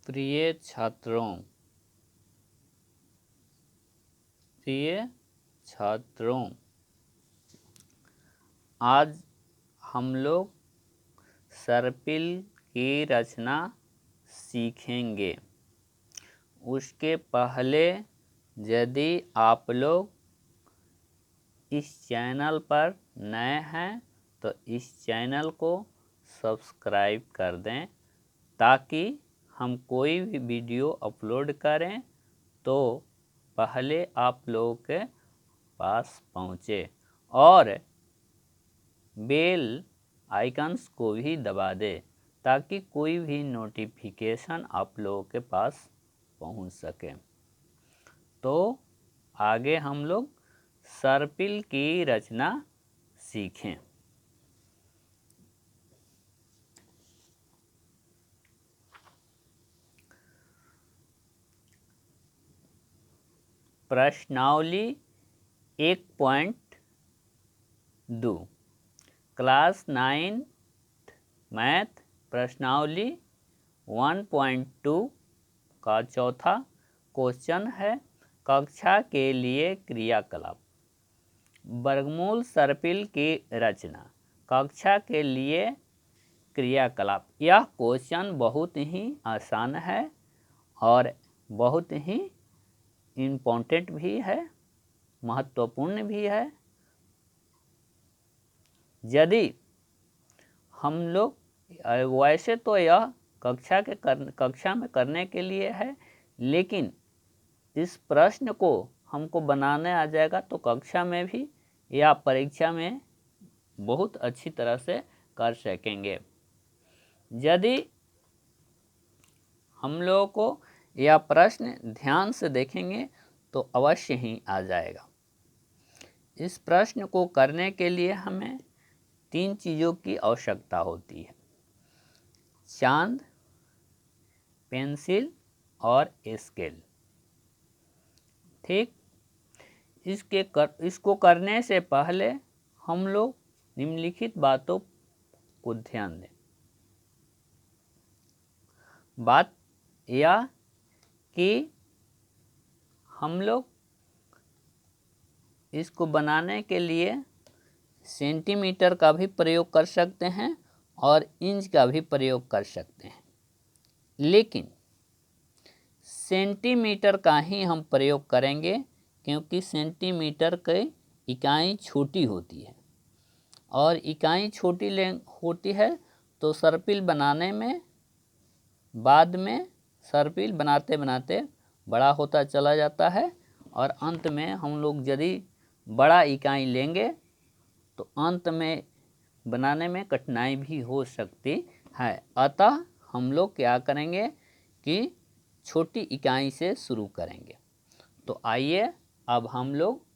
प्रिय छात्रों, आज हम लोग सर्पिल की रचना सीखेंगे। उसके पहले यदि आप लोग इस चैनल पर नए हैं तो इस चैनल को सब्सक्राइब कर दें, ताकि हम कोई भी वीडियो अपलोड करें तो पहले आप लोगों के पास पहुँचे, और बेल आइकन्स को भी दबा दे ताकि कोई भी नोटिफिकेशन आप लोगों के पास पहुंच सके। तो आगे हम लोग सर्पिल की रचना सीखें। प्रश्नावली 1.2 क्लास 9 मैथ प्रश्नावली 1.2 का चौथा क्वेश्चन है, कक्षा के लिए क्रियाकलाप। वर्गमूल सर्पिल की रचना। कक्षा के लिए क्रियाकलाप। यह क्वेश्चन बहुत ही आसान है और बहुत ही इम्पोर्टेंट भी है, महत्वपूर्ण भी है। यदि हम लोग वैसे तो यह कक्षा में करने के लिए है, लेकिन इस प्रश्न को हमको बनाने आ जाएगा तो कक्षा में भी या परीक्षा में बहुत अच्छी तरह से कर सकेंगे। यदि हम लोगों को यह प्रश्न ध्यान से देखेंगे तो अवश्य ही आ जाएगा। इस प्रश्न को करने के लिए हमें 3 चीज़ों की आवश्यकता होती है: चांद, पेंसिल और स्केल। ठीक, इसको करने से पहले हम लोग निम्नलिखित बातों को ध्यान दें। बात यह कि हम लोग इसको बनाने के लिए सेंटीमीटर का भी प्रयोग कर सकते हैं और इंच का भी प्रयोग कर सकते हैं, लेकिन सेंटीमीटर का ही हम प्रयोग करेंगे, क्योंकि सेंटीमीटर की इकाई छोटी होती है और इकाई छोटी होती है तो सर्पिल बनाने में बाद में सर्पिल बनाते बनाते बड़ा होता चला जाता है, और अंत में हम लोग यदि बड़ा इकाई लेंगे तो अंत में बनाने में कठिनाई भी हो सकती है। अतः हम लोग क्या करेंगे कि छोटी इकाई से शुरू करेंगे। तो आइए अब हम लोग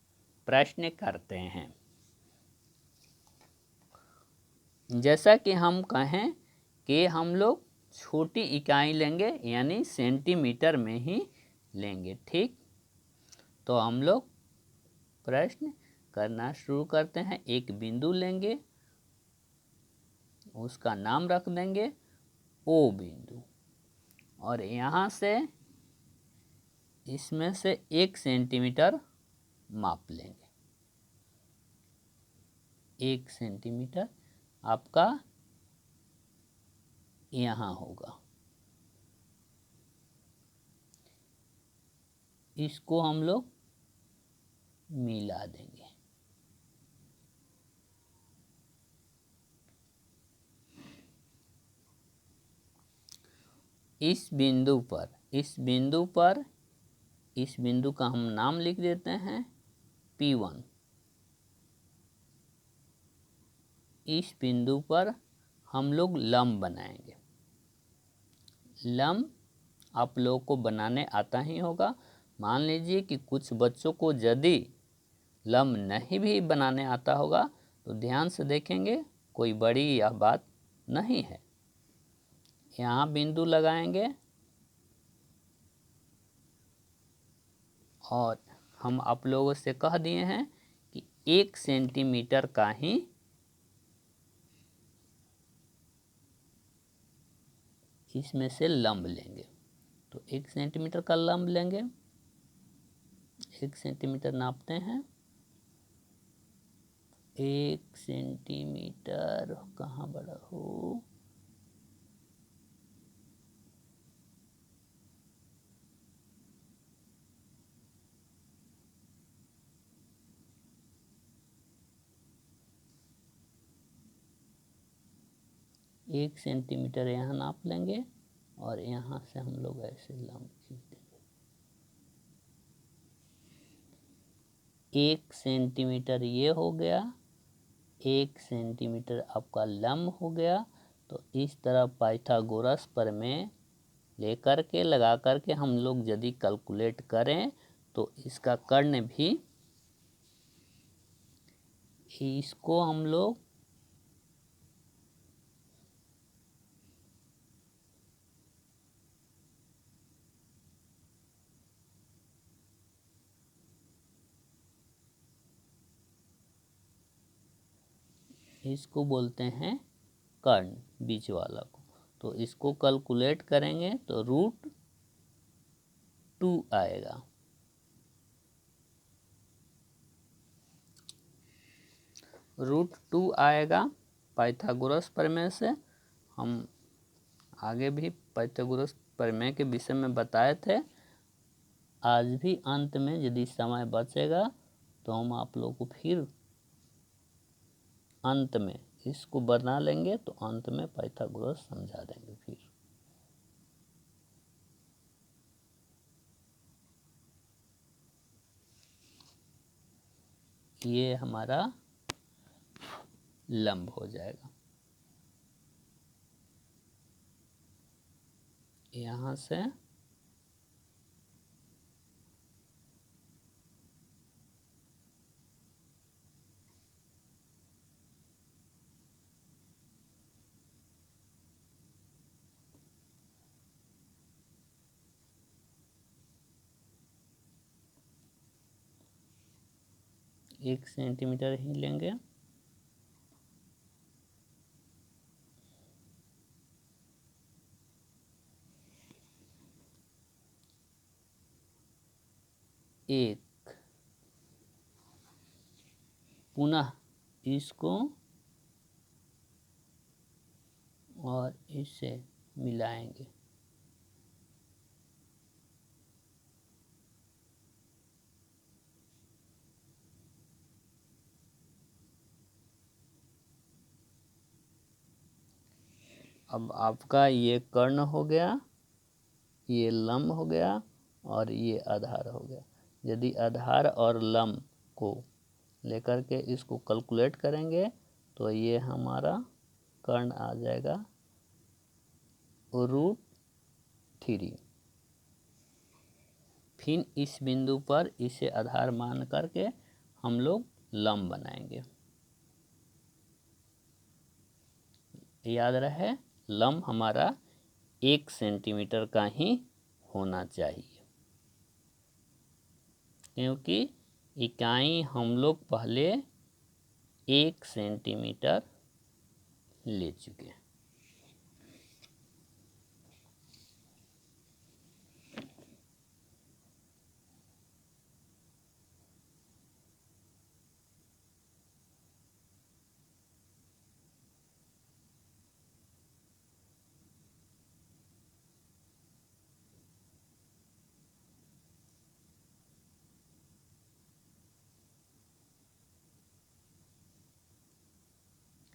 प्रश्न करते हैं। जैसा कि हम कहें कि हम लोग छोटी इकाई लेंगे, यानी सेंटीमीटर में ही लेंगे। ठीक, तो हम लोग प्रश्न करना शुरू करते हैं। एक बिंदु लेंगे, उसका नाम रख देंगे ओ बिंदु, और यहाँ से इसमें से 1 सेंटीमीटर माप लेंगे। 1 सेंटीमीटर आपका यहाँ होगा। इसको हम लोग मिला देंगे। इस बिंदु का हम नाम लिख देते हैं P1। इस बिंदु पर हम लोग लंब बनाएंगे। लंब आप लोगों को बनाने आता ही होगा। मान लीजिए कि कुछ बच्चों को यदि लंब नहीं भी बनाने आता होगा तो ध्यान से देखेंगे, कोई बड़ी यह बात नहीं है। यहाँ बिंदु लगाएंगे और हम आप लोगों से कह दिए हैं कि 1 सेंटीमीटर का ही इसमें से लंब लेंगे। तो 1 सेंटीमीटर का लंब लेंगे, 1 सेंटीमीटर नापते हैं। 1 सेंटीमीटर कहाँ बड़ा हो, एक सेंटीमीटर यहाँ नाप लेंगे और यहाँ से हम लोग ऐसे लंब खींच देंगे। 1 सेंटीमीटर ये हो गया, 1 सेंटीमीटर आपका लंब हो गया। तो इस तरह पाइथागोरस प्रमेय लेकर के लगा कर के हम लोग यदि कैलकुलेट करें तो इसका कर्ण भी, इसको हम लोग इसको बोलते हैं कर्ण, बीच वाला को। तो इसको कैलकुलेट करेंगे तो √2 आएगा। √2 आएगा पाइथागोरस प्रमेय से। हम आगे भी पाइथागोरस प्रमेय के विषय में बताए थे। आज भी अंत में यदि समय बचेगा तो हम आप लोगों को फिर अंत में इसको बना लेंगे, तो अंत में पाइथागोरस समझा देंगे फिर। ये हमारा लंब हो जाएगा। यहाँ से एक सेंटीमीटर ही लेंगे। एक पुनः इसको और इसे मिलाएंगे। अब आपका ये कर्ण हो गया, ये लंब हो गया और ये आधार हो गया। यदि आधार और लंब को लेकर के इसको कैलकुलेट करेंगे तो ये हमारा कर्ण आ जाएगा √3। फिर इस बिंदु पर इसे आधार मान करके हम लोग लंब बनाएंगे। याद रहे लंब हमारा 1 सेंटीमीटर का ही होना चाहिए, क्योंकि इकाई हम लोग पहले 1 सेंटीमीटर ले चुके हैं।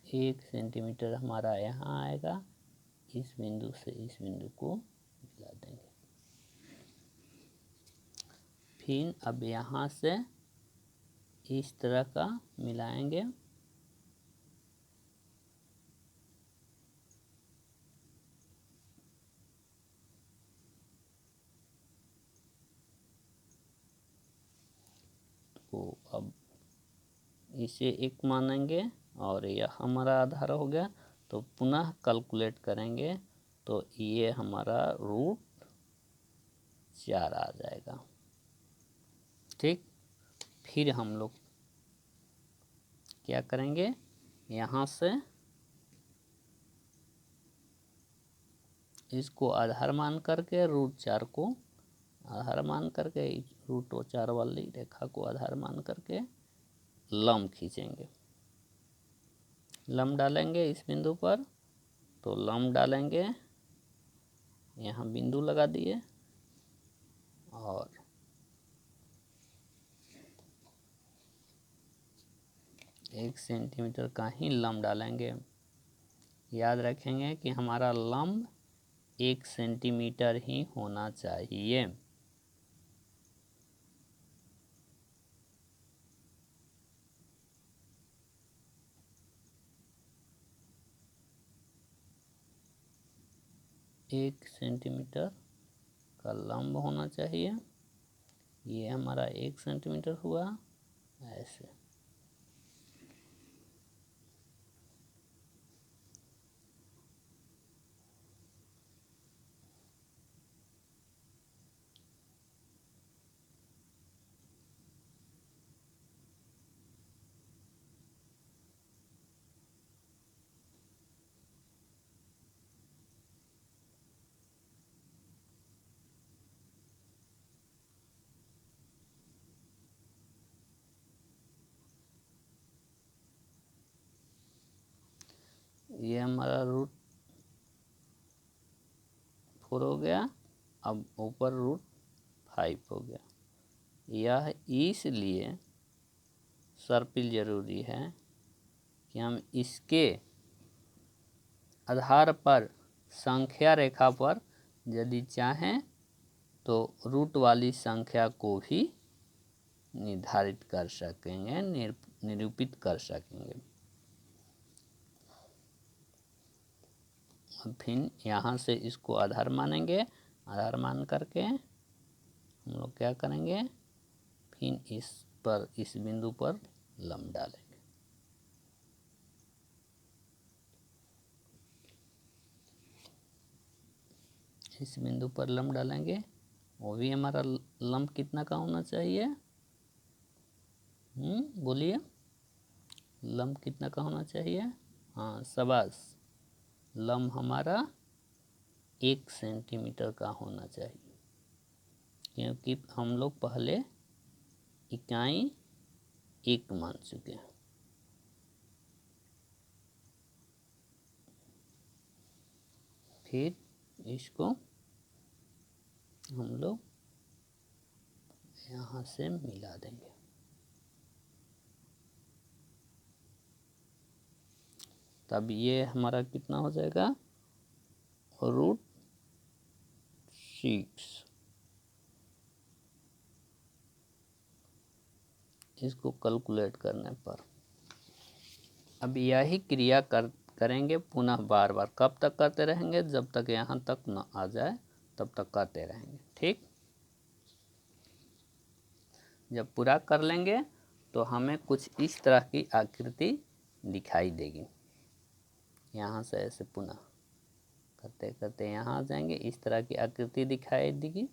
एक सेंटीमीटर हमारा यहाँ आएगा, इस बिंदु से इस बिंदु को मिला देंगे। फिर अब यहाँ से इस तरह का मिलाएंगे। तो अब इसे 1 मानेंगे और यह हमारा आधार हो गया। तो पुनः कैलकुलेट करेंगे तो ये हमारा √4 आ जाएगा। ठीक, फिर हम लोग क्या करेंगे, यहाँ से इसको आधार मान करके √4 को आधार मान करके √4 वाली रेखा को आधार मान करके लंब खींचेंगे। लंब डालेंगे इस बिंदु पर, तो लंब डालेंगे, यहाँ बिंदु लगा दिए और एक सेंटीमीटर का ही लंब डालेंगे। याद रखेंगे कि हमारा लंब 1 सेंटीमीटर ही होना चाहिए। एक सेंटीमीटर का लंब होना चाहिए। ये हमारा 1 सेंटीमीटर हुआ। ऐसे ये हमारा √4 हो गया। अब ऊपर √5 हो गया। यह इसलिए सर्पिल जरूरी है कि हम इसके आधार पर संख्या रेखा पर यदि चाहें तो रूट वाली संख्या को भी निर्धारित कर सकेंगे, निरूपित कर सकेंगे। फिर यहाँ से इसको आधार मानेंगे, आधार मान करके हम लोग क्या करेंगे, फिर इस बिंदु पर लंब डालेंगे। इस बिंदु पर लंब डालेंगे, वो भी हमारा लंब कितना का होना चाहिए, बोलिए लंब कितना का होना चाहिए। हाँ शाबाश, लंब हमारा 1 सेंटीमीटर का होना चाहिए, क्योंकि हम लोग पहले इकाई 1 मान चुके हैं। फिर इसको हम लोग यहाँ से मिला देंगे। तब ये हमारा कितना हो जाएगा, √6। इसको कैलकुलेट करने पर अब यही क्रिया करेंगे पुनः बार बार। कब तक करते रहेंगे, जब तक यहाँ तक न आ जाए तब तक करते रहेंगे। ठीक, जब पूरा कर लेंगे तो हमें कुछ इस तरह की आकृति दिखाई देगी। यहाँ से ऐसे पुनः करते करते यहाँ आ जाएंगे, इस तरह की आकृति दिखाई देगी।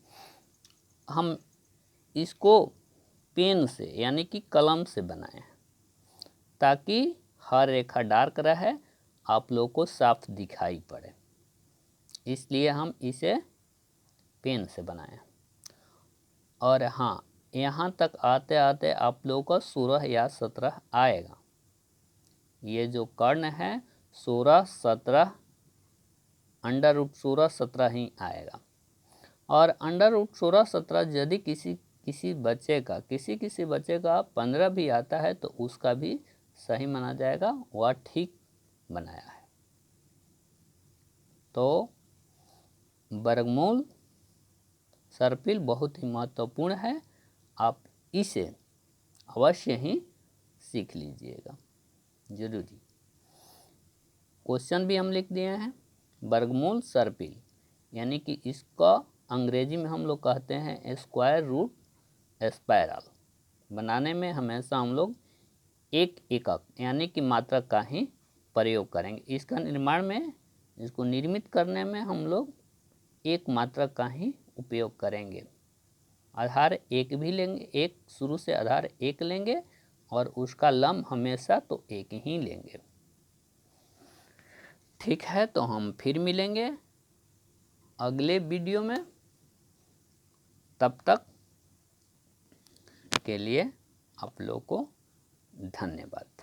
हम इसको पेन से यानी कि कलम से बनाए हैं ताकि हर रेखा डार्क रहे, आप लोगों को साफ दिखाई पड़े, इसलिए हम इसे पेन से बनाए। और हाँ, यहाँ तक आते आते आप लोगों का 16 या 17 आएगा। ये जो कर्ण है 16, 17, √16, 17 ही आएगा। और √16, 17 यदि किसी बच्चे का 15 भी आता है तो उसका भी सही माना जाएगा, वह ठीक बनाया है। तो वर्गमूल सर्पिल बहुत ही महत्वपूर्ण है, आप इसे अवश्य ही सीख लीजिएगा, जरूरी। क्वेश्चन भी हम लिख दिए हैं। वर्गमूल सर्पिल यानी कि इसका अंग्रेजी में हम लोग कहते हैं स्क्वायर रूट स्पाइरल। बनाने में हमेशा हम लोग एक एकक यानी कि मात्रक का ही प्रयोग करेंगे। इसका निर्माण में, इसको निर्मित करने में हम लोग एक मात्रक का ही उपयोग करेंगे। आधार 1 भी लेंगे, एक शुरू से आधार 1 लेंगे और उसका लंब हमेशा तो 1 ही लेंगे। ठीक है, तो हम फिर मिलेंगे अगले वीडियो में। तब तक के लिए आप लोगों को धन्यवाद।